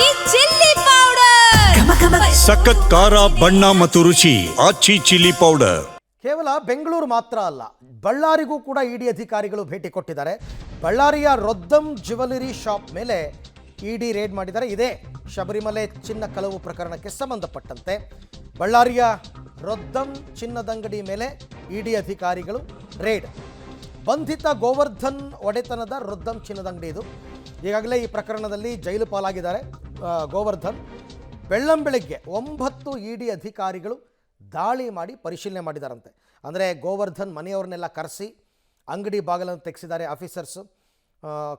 ಆಚಿ chilli powder ಸಖತ್ ಖಾರ ಬಣ್ಣ ಮತ್ತು ರುಚಿ ಆಚಿ ಚಿಲ್ಲಿ ಪೌಡರ್. ಕೇವಲ ಬೆಂಗಳೂರು ಮಾತ್ರ ಅಲ್ಲ, ಬಳ್ಳಾರಿಗೂ ಕೂಡ ಇಡಿ ಅಧಿಕಾರಿಗಳು ಭೇಟಿ ಕೊಟ್ಟಿದ್ದಾರೆ. ಬಳ್ಳಾರಿಯ ರೊದ್ದಂ ಜ್ಯುವೆಲರಿ ಶಾಪ್ ಮೇಲೆ ಇಡಿ ರೇಡ್ ಮಾಡಿದ್ದಾರೆ. ಇದೇ ಶಬರಿಮಲೆ ಚಿನ್ನ ಕಳವು ಪ್ರಕರಣಕ್ಕೆ ಸಂಬಂಧಪಟ್ಟಂತೆ ಬಳ್ಳಾರಿಯ ರೊದ್ದಂ ಚಿನ್ನದಂಗಡಿ ಮೇಲೆ ಇಡಿ ಅಧಿಕಾರಿಗಳು ರೇಡ್. ಬಂಧಿತ ಗೋವರ್ಧನ್ ಒಡೆತನದ ರೊದ್ದಂ ಚಿನ್ನದಂಗಡಿ ಇದು. ಈಗಾಗಲೇ ಈ ಪ್ರಕರಣದಲ್ಲಿ ಜೈಲು ಪಾಲಾಗಿದ್ದಾರೆ ಗೋವರ್ಧನ್. ಬೆಳ್ಳಂಬೆಳಗ್ಗೆ 9 ಇಡಿ ಅಧಿಕಾರಿಗಳು ದಾಳಿ ಮಾಡಿ ಪರಿಶೀಲನೆ ಮಾಡಿದಾರಂತೆ. ಅಂದರೆ ಗೋವರ್ಧನ್ ಮನೆಯವ್ರನ್ನೆಲ್ಲ ಕರೆಸಿ ಅಂಗಡಿ ಬಾಗಿಲನ್ನು ತೆಗೆಸಿದ್ದಾರೆ ಆಫೀಸರ್ಸು.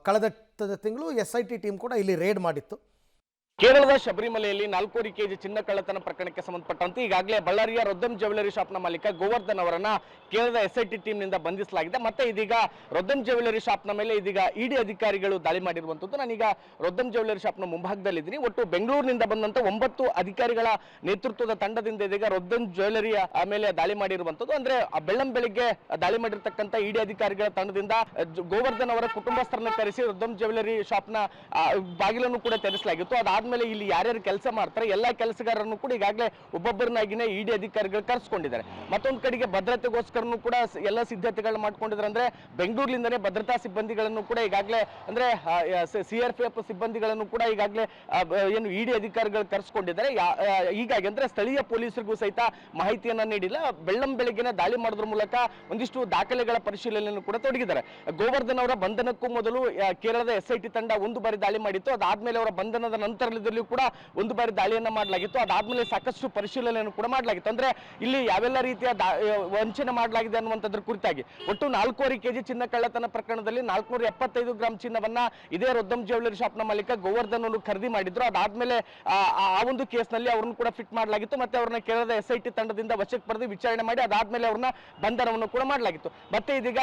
ಕಳೆದ ತಿಂಗಳು SIT ಟೀಮ್ ಕೂಡ ಇಲ್ಲಿ ರೇಡ್ ಮಾಡಿತ್ತು. ಕೇರಳದ ಶಬರಿಮಲೆಯಲ್ಲಿ 4 ಕೆಜಿ ಚಿನ್ನ ಕಳ್ಳತನ ಪ್ರಕರಣಕ್ಕೆ ಸಂಬಂಧಪಟ್ಟಂತೆ ಈಗಾಗಲೇ ಬಳ್ಳಾರಿಯ ರೊದ್ದಂ ಜ್ಯುವೆಲರಿ ಶಾಪ್ನ ಮಾಲೀಕ ಗೋವರ್ಧನ್ ಅವರನ್ನ ಕೇರಳದ SIT ಟೀಮ್ನಿಂದ ಬಂಧಿಸಲಾಗಿದೆ. ಮತ್ತೆ ಇದೀಗ ರೊದ್ದಂ ಜ್ಯುವೆಲರಿ ಶಾಪ್ನ ಮೇಲೆ ಇದೀಗ ಇಡಿ ಅಧಿಕಾರಿಗಳು ದಾಳಿ ಮಾಡಿರುವಂಥದ್ದು. ನಾನೀಗ ರೊದ್ದಂ ಜ್ಯುವೆಲರಿ ಶಾಪ್ನ ಮುಂಭಾಗದಲ್ಲಿದ್ದೀನಿ. ಒಟ್ಟು ಬೆಂಗಳೂರಿನಿಂದ ಬಂದಂತ 9 ಅಧಿಕಾರಿಗಳ ನೇತೃತ್ವದ ತಂಡದಿಂದ ಇದೀಗ ರೊದ್ದಂ ಜ್ಯುವೆಲರಿಯ ಮೇಲೆ ದಾಳಿ ಮಾಡಿರುವಂಥದ್ದು. ಅಂದ್ರೆ ಬೆಳ್ಳಂಬೆಳಿಗ್ಗೆ ದಾಳಿ ಮಾಡಿರ್ತಕ್ಕಂಥ ಇಡಿ ಅಧಿಕಾರಿಗಳ ತಂಡದಿಂದ ಗೋವರ್ಧನ್ ಅವರ ಕುಟುಂಬಸ್ಥರನ್ನ ಕರೆಸಿ ರೊದ್ದಂ ಜ್ಯುವೆಲರಿ ಶಾಪ್ನ ಬಾಗಿಲನ್ನು ಕೂಡ ತೆರೆಸಲಾಗಿತ್ತು. ಅದಾದ್ಮೇಲೆ ಇಲ್ಲಿ ಯಾರ್ಯಾರು ಕೆಲಸ ಮಾಡ್ತಾರೆ ಎಲ್ಲಾ ಕೆಲಸಗಾರರನ್ನು ಕೂಡ ಈಗಾಗಲೇ ಒಬ್ಬೊಬ್ಬರನ್ನಾಗಿನೇ ಇಡಿ ಅಧಿಕಾರಿಗಳು ಕರೆಸ್ಕೊಂಡಿದ್ದಾರೆ. ಮತ್ತೊಂದು ಕಡೆಗೆ ಭದ್ರತೆಗೋಸ್ಕರನು ಕೂಡ ಎಲ್ಲ ಸಿದ್ಧತೆಗಳನ್ನ ಮಾಡ್ಕೊಂಡಿದ್ದಾರೆ. ಅಂದ್ರೆ ಬೆಂಗಳೂರಿನಿಂದನೇ ಭದ್ರತಾ ಸಿಬ್ಬಂದಿಗಳನ್ನು ಕೂಡ ಈಗಾಗಲೇ ಅಂದ್ರೆ CRPF ಸಿಬ್ಬಂದಿಗಳನ್ನು ಕೂಡ ಈಗಾಗಲೇ ಏನು ಇಡಿ ಅಧಿಕಾರಿಗಳು ಕರೆಸ್ಕೊಂಡಿದ್ದಾರೆ. ಹೀಗಾಗಿ ಅಂದ್ರೆ ಸ್ಥಳೀಯ ಪೊಲೀಸರಿಗೂ ಸಹಿತ ಮಾಹಿತಿಯನ್ನ ನೀಡಿಲ್ಲ. ಬೆಳ್ಳಂಬೆಳಗ್ಗೆನೆ ದಾಳಿ ಮಾಡೋದ್ರ ಮೂಲಕ ಒಂದಿಷ್ಟು ದಾಖಲೆಗಳ ಪರಿಶೀಲನೆಯನ್ನು ಕೂಡ ತೊಡಗಿದ್ದಾರೆ. ಗೋವರ್ಧನ್ ಅವರ ಬಂಧನಕ್ಕೂ ಮೊದಲು ಕೇರಳದ SIT ತಂಡ 1 ಬಾರಿ ದಾಳಿ ಮಾಡಿತ್ತು. ಅದಾದ್ಮೇಲೆ ಅವರ ಬಂಧನದ ನಂತರದಲ್ಲಿಯೂ ಕೂಡ 1 ಬಾರಿ ದಾಳಿಯನ್ನ ಮಾಡಲಾಗಿತ್ತು. ಅದಾದ್ಮೇಲೆ ಸಾಕಷ್ಟು ಪರಿಶೀಲನೆಯನ್ನು ಕೂಡ ಮಾಡಲಾಗಿತ್ತು. ಅಂದ್ರೆ ಇಲ್ಲಿ ಯಾವೆಲ್ಲ ರೀತಿಯ ವಂಚನೆ ಮಾಡಲಾಗಿದೆ ಅನ್ನುವಂಥದ್ರ ಕುರಿತಾಗಿ ಒಟ್ಟು 4 ಕೆಜಿ ಚಿನ್ನ ಕಳ್ಳತನ ಪ್ರಕರಣದಲ್ಲಿ 475 ಗ್ರಾಂ ಚಿನ್ನವನ್ನ ಇದೇ ರೊದ್ದಂ ಜ್ಯುವೆಲರಿ ಶಾಪ್ನ ಮಾಲೀಕ ಗೋವರ್ಧನ್ ಅವರು ಖರೀದಿ ಮಾಡಿದ್ರು. ಅದಾದ್ಮೇಲೆ ಆ ಒಂದು ಕೇಸ್ನಲ್ಲಿ ಅವ್ರನ್ನು ಕೂಡ ಫಿಟ್ ಮಾಡಲಾಗಿತ್ತು. ಮತ್ತೆ ಅವ್ರನ್ನ ಕೇರಳದ SIT ತಂಡದಿಂದ ವಶಕ್ಕೆ ಪಡೆದು ವಿಚಾರಣೆ ಮಾಡಿ ಅದಾದ್ಮೇಲೆ ಅವ್ರನ್ನ ಬಂಧನವನ್ನು ಕೂಡ ಮಾಡಲಾಗಿತ್ತು. ಮತ್ತೆ ಇದೀಗ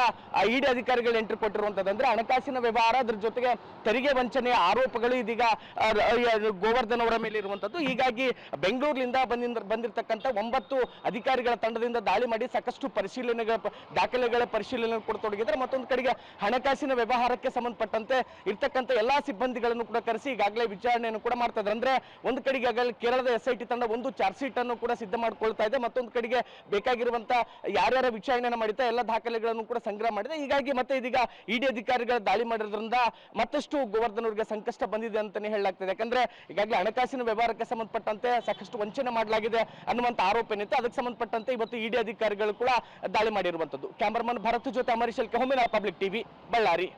ಇಡಿ ಅಧಿಕಾರಿಗಳು ಎಂಟ್ರಿ ಕೊಟ್ಟಿರುವಂತದ್ದು ಅಂದ್ರೆ ಹಣಕಾಸಿನ ವ್ಯವಹಾರ, ಅದ್ರ ಜೊತೆಗೆ ತೆರಿಗೆ ವಂಚನೆಯ ಆರೋಪಗಳು ಇದೀಗ ಗೋವರ್ಧನ್ ಅವರ ಮೇಲೆ ಇರುವಂತದ್ದು. ಹೀಗಾಗಿ ಬೆಂಗಳೂರಿನಿಂದ ಬಂದಿರತಕ್ಕಂಥ 9 ಅಧಿಕಾರಿಗಳ ತಂಡದಿಂದ ದಾಳಿ ಮಾಡಿ ಸಾಕಷ್ಟು ದಾಖಲೆಗಳ ಪರಿಶೀಲನೆ ಕೂಡ ತೊಡಗಿದ್ದಾರೆ. ಮತ್ತೊಂದು ಕಡೆಗೆ ಹಣಕಾಸಿನ ವ್ಯವಹಾರಕ್ಕೆ ಸಂಬಂಧಪಟ್ಟಂತೆ ಇರ್ತಕ್ಕಂಥ ಎಲ್ಲಾ ಸಿಬ್ಬಂದಿಗಳನ್ನು ಕೂಡ ಕರೆಸಿ ಈಗಾಗಲೇ ವಿಚಾರಣೆಯನ್ನು ಕೂಡ ಮಾಡ್ತಾ ಇದ್ದಾರೆ. ಅಂದ್ರೆ ಒಂದು ಕಡೆಗೆ ಕೇರಳದ SIT ತಂಡ ಒಂದು ಚಾರ್ಜ್ ಶೀಟ್ ಅನ್ನು ಕೂಡ ಸಿದ್ಧ ಮಾಡ್ಕೊಳ್ತಾ ಇದೆ. ಮತ್ತೊಂದು ಕಡೆಗೆ ಬೇಕಾಗಿರುವಂತ ಯಾರ್ಯಾರ ವಿಚಾರಣೆಯನ್ನು ಮಾಡಿತಾ ಎಲ್ಲ ದಾಖಲೆಗಳನ್ನು ಕೂಡ ಸಂಗ್ರಹ ಮಾಡಿದೆ. ಹೀಗಾಗಿ ಮತ್ತೆ ಇದೀಗ ಇಡಿ ಅಧಿಕಾರಿಗಳ ದಾಳಿ ಮಾಡಿರೋದ್ರಿಂದ ಮತ್ತಷ್ಟು ಗೋವರ್ಧನ್ ಅವರಿಗೆ ಸಂಕಷ್ಟ ಬಂದಿದೆ ಅಂತಾನೆ ಹೇಳಲಾಗ್ತದೆ. ಯಾಕಂದ್ರೆ ಈಗಾಗಲೇ ಹಣಕಾಸಿನ ವ್ಯವಹಾರಕ್ಕೆ ಸಂಬಂಧಪಟ್ಟಂತೆ ಸಾಕಷ್ಟು ವಂಚನೆ ಮಾಡಲಾಗಿದೆ ಅನ್ನುವಂತ ಆರೋಪ ಏನಿತ್ತು. ಅದಕ್ಕೆ ಸಂಬಂಧಪಟ್ಟಂತೆ ಇವತ್ತು ಇಡಿ ಅಧಿಕಾರಿಗಳು ಕೂಡ ದಾಳಿ ಮಾಡಿರುವಂತದ್ದು. ಕ್ಯಾಮರಾಮನ್ ಭರತ್ ಜೊತೆ ಅಮರೀಶ್ ಎಲ್ಕೆ, ಹೊಮ್ಮಿನ ಪಬ್ಲಿಕ್ ಟಿವಿ, ಬಳ್ಳಾರಿ.